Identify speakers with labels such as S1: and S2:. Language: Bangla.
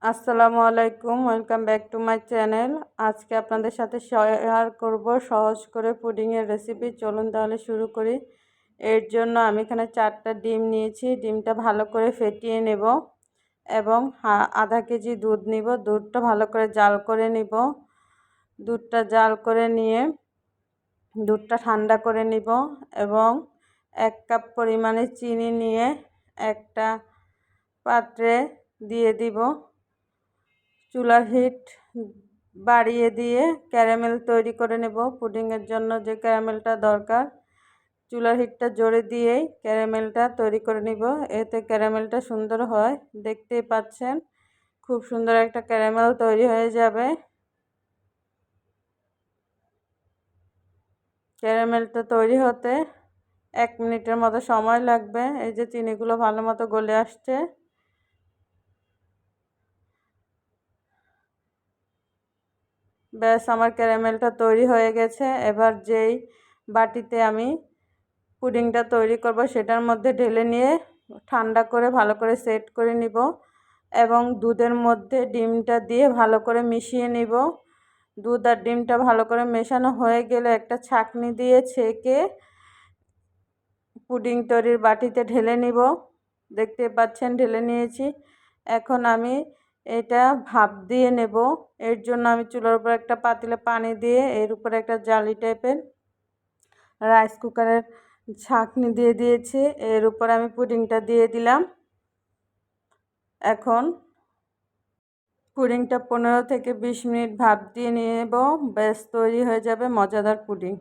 S1: আসসালামু আলাইকুম, welcome back to my channel. আজকে আপনাদের সাথে শেয়ার করব সহজ করে পুডিংয়ের রেসিপি। চলুন তাহলে শুরু করি। এর জন্য আমি এখানে 4টা ডিম নিয়েছি। ডিমটা ভালো করে ফেটিয়ে নেব এবং আধা কেজি দুধ নিব। দুধটা ভালো করে জাল করে নিব। দুধটা জাল করে নিয়ে দুধটা ঠান্ডা করে নিব এবং 1 কাপ পরিমাণে চিনি নিয়ে একটা পাত্রে দিয়ে দিব। চুলার হিট বাড়িয়ে দিয়ে ক্যারামেল তৈরি করে নেব। পুডিংয়ের জন্য যে ক্যারামেলটা দরকার, চুলার হিটটা জোরে দিয়েই ক্যারামেলটা তৈরি করে নিব। এতে ক্যারামেলটা সুন্দর হয়, দেখতেই পাচ্ছেন খুব সুন্দর একটা ক্যারামেল তৈরি হয়ে যাবে। ক্যারামেলটা তৈরি হতে 1 মিনিটের মতো সময় লাগবে। এই যে চিনিগুলো ভালো মতো গলে আসছে। ব্যাস, আমার ক্যারামেলটা তৈরি হয়ে গেছে। এবার যেই বাটিতে আমি পুডিংটা তৈরি করব সেটার মধ্যে ঢেলে নিয়ে ঠান্ডা করে ভালো করে সেট করে নিব এবং দুধের মধ্যে ডিমটা দিয়ে ভালো করে মিশিয়ে নিব। দুধ আর ডিমটা ভালো করে মেশানো হয়ে গেলে একটা ছাঁকনি দিয়ে ছেঁকে পুডিং তৈরির বাটিতে ঢেলে নিব। দেখতে পাচ্ছেন ঢেলে নিয়েছি। এখন আমি এটা ভাপ দিয়ে নেব। এর জন্য আমি চুলার উপর একটা পাতিলে পানি দিয়ে এর উপরে একটা জালি টাইপের রাইস কুকারের ছাঁকনি দিয়ে দিয়েছি। এর উপর আমি পুডিংটা দিয়ে দিলাম। এখন পুডিংটা 15 থেকে 20 মিনিট ভাপ দিয়ে নেব। ব্যাস, তৈরি হয়ে যাবে মজাদার পুডিং।